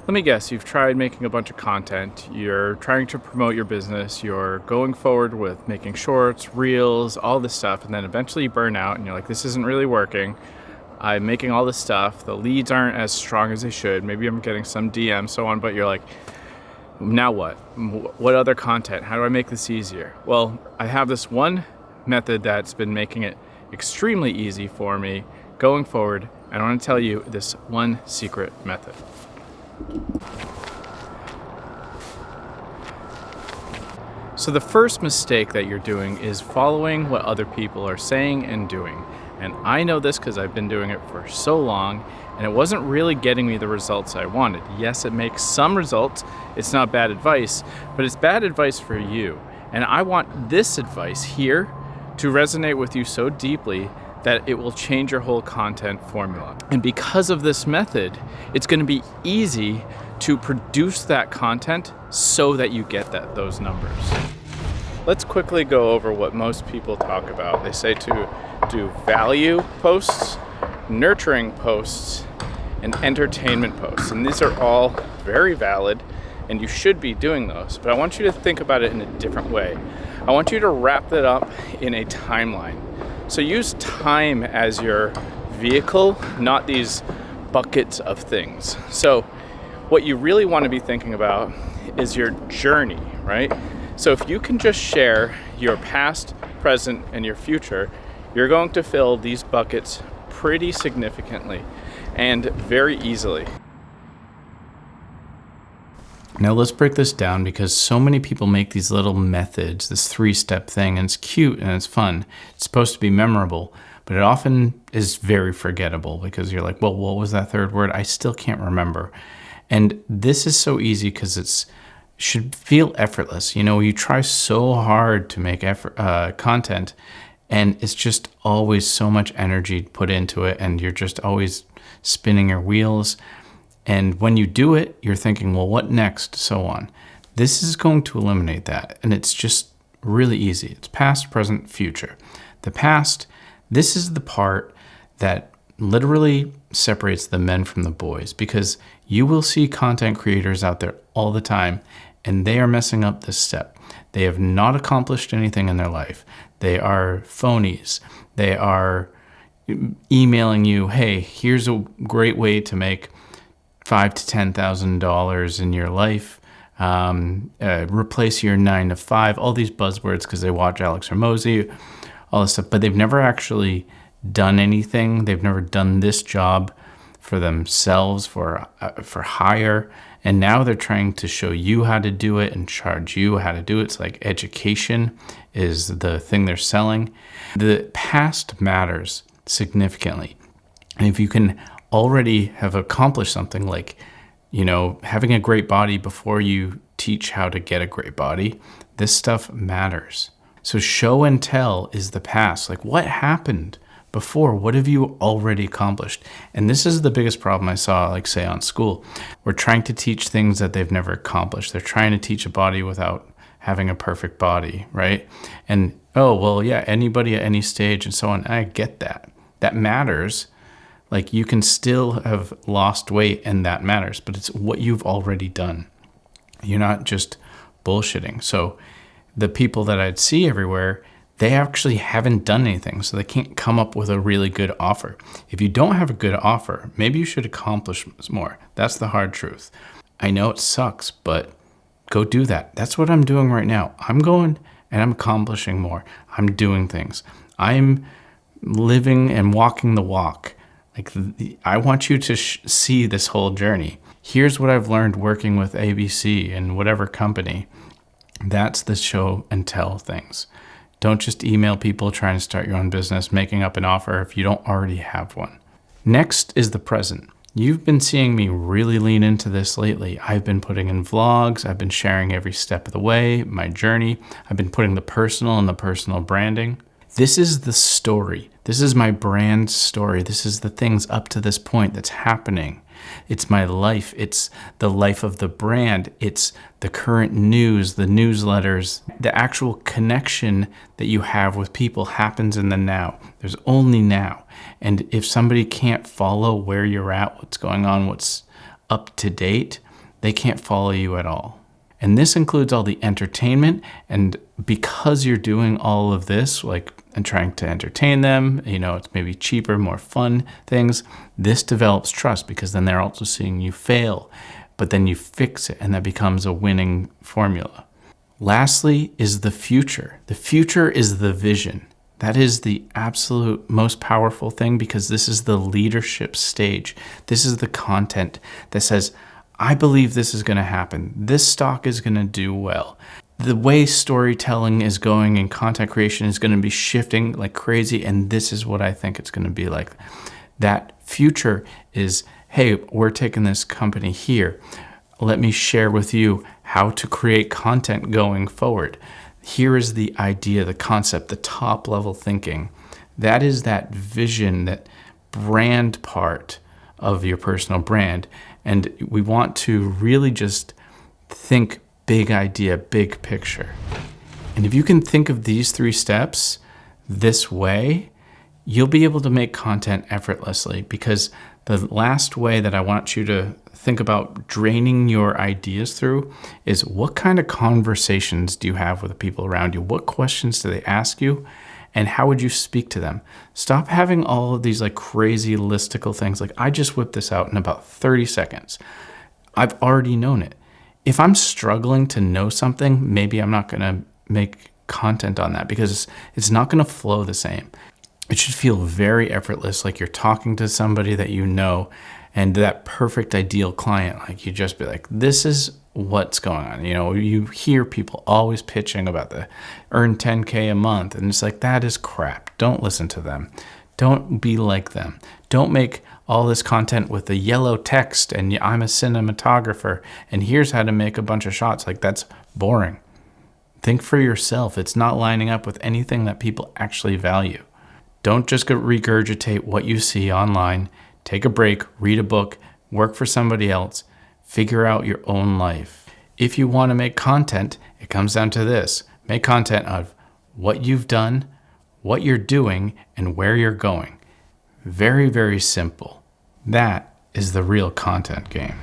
Let me guess, you've tried making a bunch of content, you're trying to promote your business, you're going forward with making shorts, reels, all this stuff, and then eventually you burn out and you're like, this isn't really working. I'm making all this stuff, the leads aren't as strong as they should, maybe I'm getting some DMs, so on, but you're like, now what? What other content? How do I make this easier? Well, I have this one method that's been making it extremely easy for me going forward, and I want to tell you this one secret method. So the first mistake that you're doing is following what other people are saying and doing. And I know this because I've been doing it for so long, and it wasn't really getting me the results I wanted. Yes, it makes some results. It's not bad advice, but it's bad advice for you. And I want this advice here to resonate with you so deeply that it will change your whole content formula. And because of this method, it's going to be easy to produce that content so that you get those numbers. Let's quickly go over what most people talk about. They say to do value posts, nurturing posts, and entertainment posts. And these are all very valid, and you should be doing those. But I want you to think about it in a different way. I want you to wrap it up in a timeline. So use time as your vehicle, not these buckets of things. So what you really want to be thinking about is your journey, right? So if you can just share your past, present, and your future, you're going to fill these buckets pretty significantly and very easily. Now let's break this down, because so many people make these little methods, this 3-step thing, and it's cute and it's fun. It's supposed to be memorable, but it often is very forgettable because you're like, well, what was that third word? I still can't remember. And this is so easy because it should feel effortless. You know, you try so hard to make content, and it's just always so much energy put into it, and you're just always spinning your wheels. And when you do it, you're thinking, well, what next? So on. This is going to eliminate that. And it's just really easy. It's past, present, future. The past, this is the part that literally separates the men from the boys, because you will see content creators out there all the time, and they are messing up this step. They have not accomplished anything in their life. They are phonies. They are emailing you, hey, here's a great way to make $5,000 to $10,000 in your life, replace your 9 to 5, all these buzzwords because they watch Alex Hormozy, all this stuff, but they've never actually done anything. They've never done this job for themselves, for hire, and now they're trying to show you how to do it and charge you how to do it. It's like education is the thing they're selling. The past matters significantly, and if you can already have accomplished something like, you know, having a great body before you teach how to get a great body, this stuff matters. So show and tell is the past. Like, what happened before? What have you already accomplished? And this is the biggest problem I saw, like, say, on school. We're trying to teach things that they've never accomplished. They're trying to teach a body without having a perfect body, right? And, oh, well, yeah, anybody at any stage and so on. I get that. That matters. Like, you can still have lost weight, and that matters, but it's what you've already done. You're not just bullshitting. So the people that I'd see everywhere, they actually haven't done anything, so they can't come up with a really good offer. If you don't have a good offer, maybe you should accomplish more. That's the hard truth. I know it sucks, but go do that. That's what I'm doing right now. I'm going and I'm accomplishing more. I'm doing things. I'm living and walking the walk. Like, I want you to see this whole journey. Here's what I've learned working with ABC and whatever company. That's the show and tell things. Don't just email people trying to start your own business, making up an offer if you don't already have one. Next is the present. You've been seeing me really lean into this lately. I've been putting in vlogs. I've been sharing every step of the way, my journey. I've been putting the personal and the personal branding. This is the story. This is my brand story. This is the things up to this point that's happening. It's my life. It's the life of the brand. It's the current news, the newsletters. The actual connection that you have with people happens in the now. There's only now. And if somebody can't follow where you're at, what's going on, what's up to date, they can't follow you at all. And this includes all the entertainment. And because you're doing all of this, like, and trying to entertain them, it's maybe cheaper, more fun things, this develops trust because then they're also seeing you fail, but then you fix it and that becomes a winning formula. Lastly is the future. The future is the vision. That is the absolute most powerful thing because this is the leadership stage. This is the content that says, I believe this is going to happen. This stock is going to do well. The way storytelling is going and content creation is going to be shifting like crazy, and this is what I think it's going to be like. That future is, hey, we're taking this company here. Let me share with you how to create content going forward. Here is the idea, the concept, the top level thinking. That is that vision, that brand part of your personal brand. And we want to really just think big idea, big picture. And if you can think of these 3 steps this way, you'll be able to make content effortlessly, because the last way that I want you to think about draining your ideas through is, what kind of conversations do you have with the people around you? What questions do they ask you? And how would you speak to them? Stop having all of these like crazy listicle things. Like, I just whipped this out in about 30 seconds. I've already known it. If I'm struggling to know something, maybe I'm not going to make content on that because it's not going to flow the same. It should feel very effortless, like you're talking to somebody that you know, and that perfect ideal client. Like, you just be like, this is what's going on. You hear people always pitching about the earn 10K a month, and it's like, that is crap. Don't listen to them. Don't be like them. Don't make all this content with the yellow text and I'm a cinematographer and here's how to make a bunch of shots. Like, that's boring. Think for yourself. It's not lining up with anything that people actually value. Don't just regurgitate what you see online. Take a break, read a book, work for somebody else, figure out your own life. If you want to make content, it comes down to this. Make content of what you've done, what you're doing, and where you're going. Very, very simple. That is the real content game.